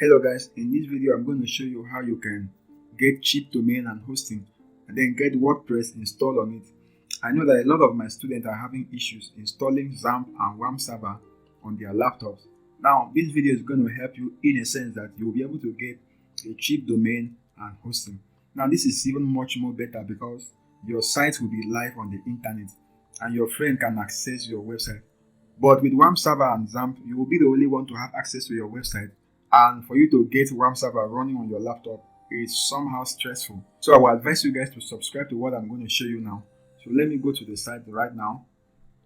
Hello guys, in this video I'm going to show you how you can get cheap domain and hosting and then get WordPress installed on it. I know that a lot of my students are having issues installing XAMPP and WAMP server on their laptops. Now this video is going to help you in a sense that you will be able to get a cheap domain and hosting. Now this is even much more better because your site will be live on the internet and your friend can access your website. But with WAMP server and XAMPP, you will be the only one to have access to your website. And for you to get WAMP server running on your laptop is somehow stressful. So I will advise you guys to subscribe to what I'm going to show you now. So let me go to the site right now.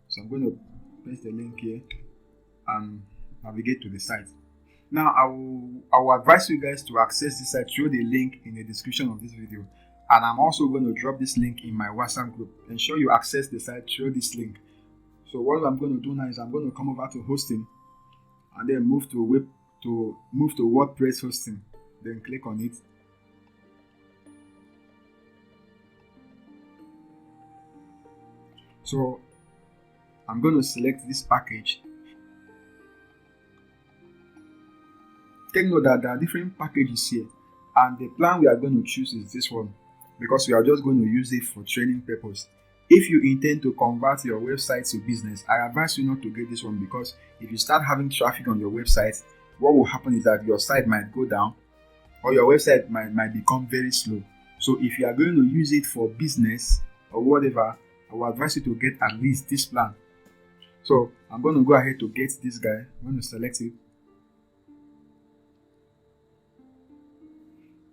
So I'm going to paste the link here and navigate to the site. Now I will advise you guys to access this site through the link in the description of this video. And I'm also going to drop this link in my WhatsApp group. Ensure you access the site through this link. So what I'm going to do now is I'm going to come over to hosting and then move to WordPress hosting, then click on it. So I'm going to select this package. Take note that there are different packages here, and the plan we are going to choose is this one because we are just going to use it for training purpose. If you intend to convert your website to business, I advise you not to get this one because if you start having traffic on your website, what will happen is that your site might go down or your website might become very slow. So if you are going to use it for business or whatever, I will advise you to get at least this plan. So I'm going to go ahead to get this guy. I'm going to select it.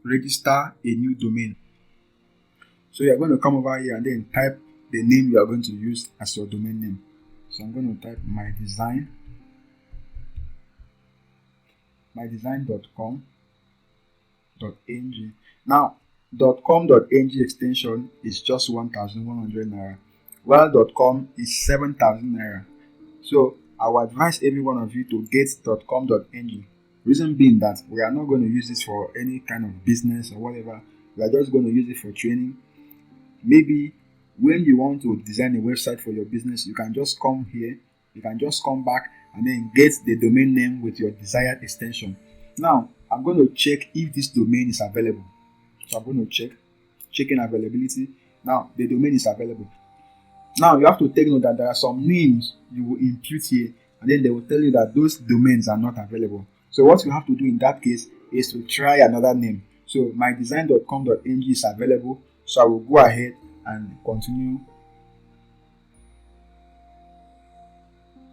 Register a new domain. So you're going to come over here and then type the name you are going to use as your domain name. So I'm going to type mydesign.com.ng. Now .com.ng extension is just 1,100 naira, while .com is 7,000 naira. So I would advise every one of you to get .com.ng. Reason being that we are not going to use this for any kind of business or whatever. We are just going to use it for training. Maybe when you want to design a website for your business, you can just come here, you can just come back and then get the domain name with your desired extension. Now I'm going to check if this domain is available. So I'm going to checking availability. Now the domain is available. Now you have to take note that there are some names you will impute here and then they will tell you that those domains are not available. So what you have to do in that case is to try another name. So mydesign.com.ng is available. So I will go ahead and continue.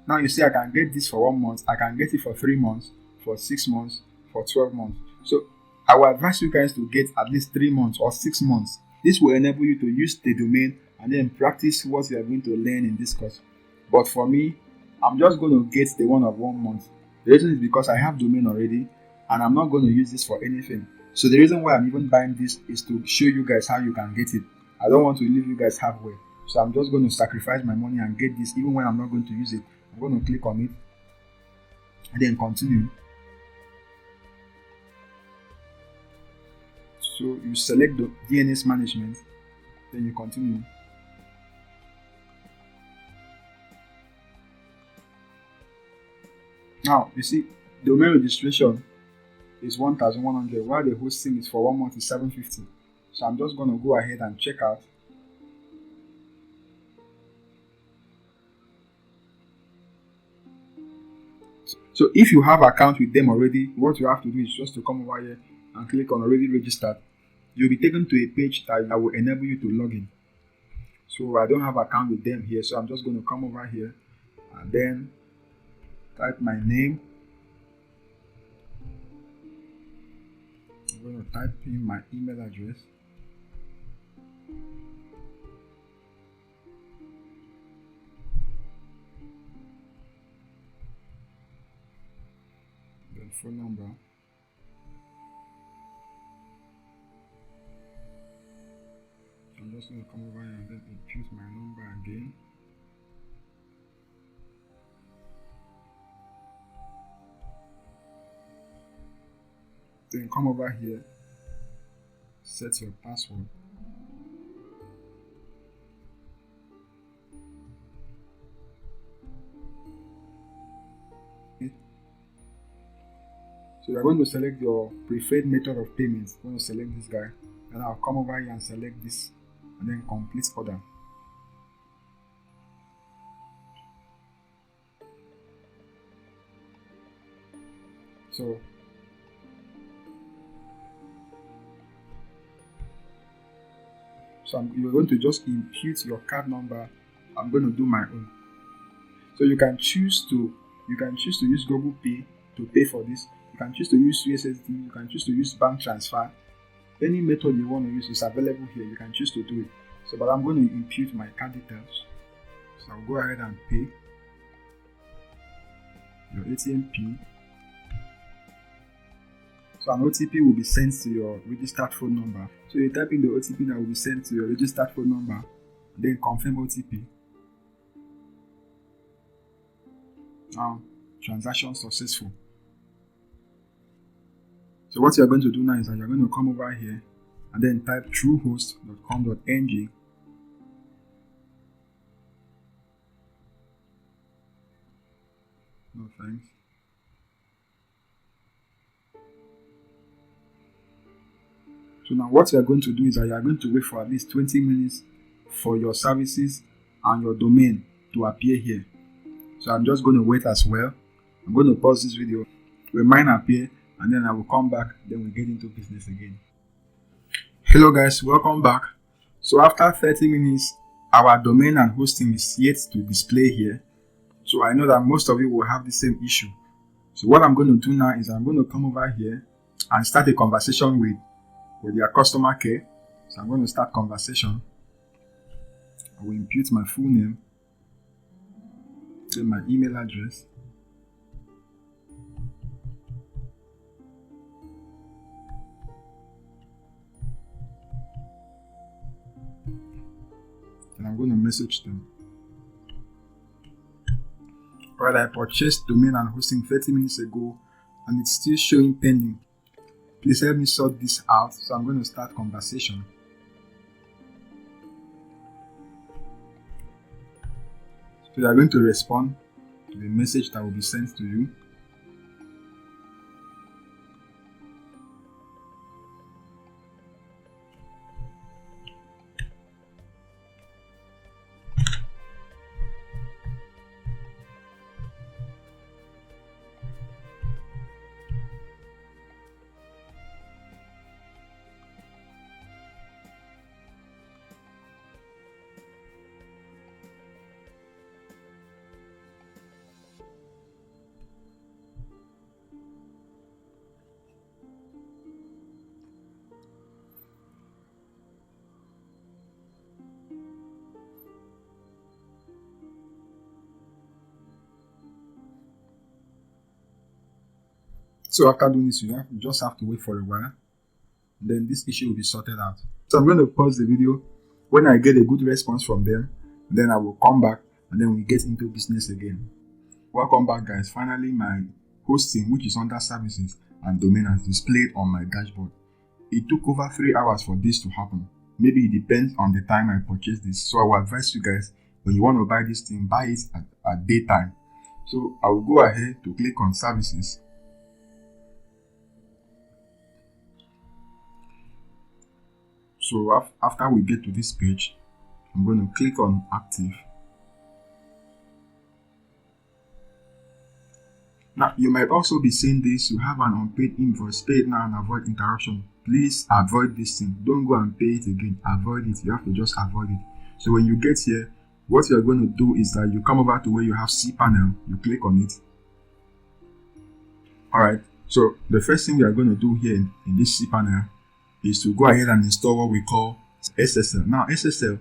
Now you see I can get this for 1 month, I can get it for 3 months, for 6 months, for 12 months. So I will advise you guys to get at least 3 months or 6 months. This will enable you to use the domain and then practice what you are going to learn in this course. But for me, I'm just going to get the one of 1 month. The reason is because I have domain already and I'm not going to use this for anything. So the reason why I'm even buying this is to show you guys how you can get it. I don't want to leave you guys halfway. So I'm just going to sacrifice my money and get this even when I'm not going to use it. I'm going to click on it and then continue. So you select the DNS management, then you continue. Now you see domain registration is 1,100 while the hosting is for 1 month is 750. So I'm just going to go ahead and check out. So if you have account with them already, what you have to do is just to come over here and click on already registered. You'll be taken to a page that will enable you to log in. So I don't have account with them here, so I'm just going to come over here and then type my name. I'm going to type in my email address. Then phone number. I'm just going to come over here and then input my number again. Then come over here, set your password. So you're going to select your preferred method of payment. I'm going to select this guy. Then I'll come over here and select this and then complete order. So you're going to just input your card number. I'm going to do my own. So you can choose to use Google Pay to pay for this. You can choose to use USSD. You can choose to use bank transfer. Any method you want to use is available here. You can choose to do it. So, but I'm going to input my card details. So I'll go ahead and pay your ATM PIN. So an OTP will be sent to your registered phone number. So you type in the OTP that will be sent to your registered phone number, then confirm OTP. Now, transaction successful. So what you're going to do now is that you're going to come over here and then type truehost.com.ng. No thanks. So now what you're going to do is that you're going to wait for at least 20 minutes for your services and your domain to appear here. So I'm just going to wait as well. I'm going to pause this video, when mine appear, and then I will come back, then we'll get into business again. Hello guys, welcome back. So after 30 minutes, our domain and hosting is yet to display here. So I know that most of you will have the same issue. So what I'm going to do now is I'm going to come over here and start a conversation with your customer care. So I'm going to start conversation. I will input my full name, then my email address, and I'm going to message them. Alright, I purchased domain and hosting 30 minutes ago and it's still showing pending. Please help me sort this out. So I'm going to start conversation. So you are going to respond to the message that will be sent to you. So after doing this, you just have to wait for a while. Then this issue will be sorted out. So I'm going to pause the video. When I get a good response from them, then I will come back and then we get into business again. Welcome back guys. Finally, my hosting, which is under services and domain, has displayed on my dashboard. It took over 3 hours for this to happen. Maybe it depends on the time I purchased this. So I will advise you guys, when you want to buy this thing, buy it at daytime. So I will go ahead to click on services. So after we get to this page, I'm going to click on active. Now, you might also be saying this, you have an unpaid invoice, pay it now and avoid interruption. Please avoid this thing. Don't go and pay it again. Avoid it. You have to just avoid it. So when you get here, what you're going to do is that you come over to where you have cPanel, you click on it. Alright, so the first thing we are going to do here in this cPanel is to go ahead and install what we call SSL. Now, SSL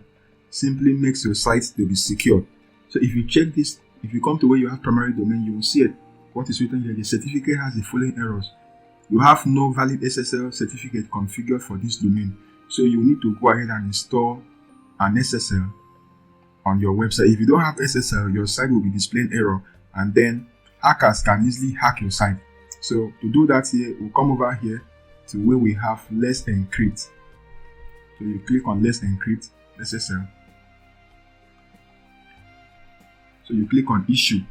simply makes your site to be secure. So if you check this, if you come to where you have primary domain, you will see it. What is written here? The certificate has the following errors. You have no valid SSL certificate configured for this domain. So you need to go ahead and install an SSL on your website. If you don't have SSL, your site will be displaying error, and then hackers can easily hack your site. So to do that here, we'll come over here to where we have Let's Encrypt. So you click on Let's Encrypt SSL. So you click on Issue.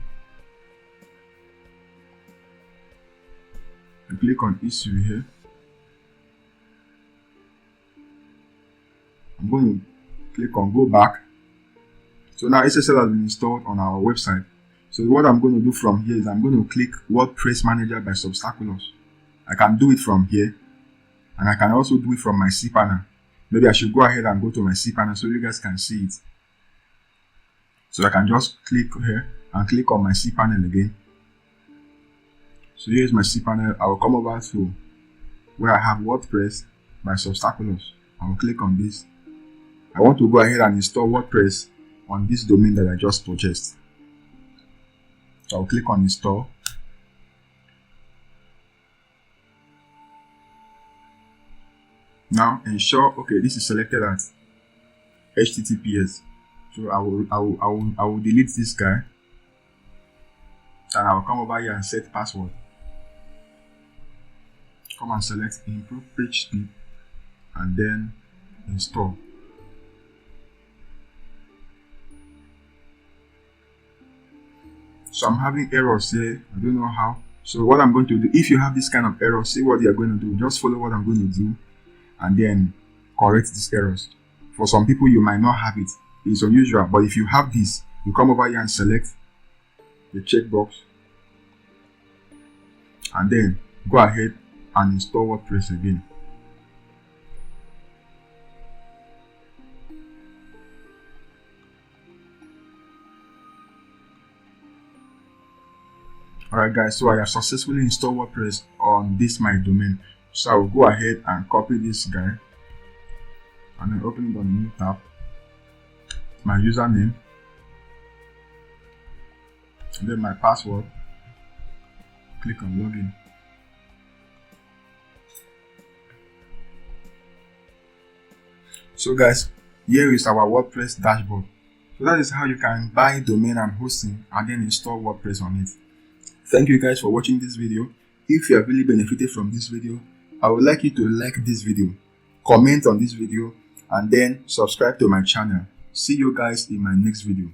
You click on history here. I'm going to click on go back. So now SSL has been installed on our website. So what I'm going to do from here is I'm going to click WordPress Manager by Substaculous. I can do it from here, and I can also do it from my cPanel. Maybe I should go ahead and go to my cPanel so you guys can see it. So I can just click here and click on my cPanel again. So here's my cPanel. I will come over to where I have WordPress by Substaculous. I will click on this. I want to go ahead and install WordPress on this domain that I just purchased. So I'll click on install. Now ensure, okay, this is selected as HTTPS. So I will delete this guy, and I will come over here and set password. Come and select improve page speed and then install. So I'm having errors here. I don't know how. So what I'm going to do, if you have this kind of error, see what you're going to do. Just follow what I'm going to do and then correct these errors. For some people, you might not have it. It's unusual. But if you have this, you come over here and select the checkbox and then go ahead and install WordPress again. Alright guys, so I have successfully installed WordPress on this my domain. So I will go ahead and copy this guy and then open it on a new tab. My username and then my password. Click on login. So guys, here is our WordPress dashboard. So that is how you can buy domain and hosting and then install WordPress on it. Thank you guys for watching this video. If you have really benefited from this video, I would like you to like this video, comment on this video, and then subscribe to my channel. See you guys in my next video.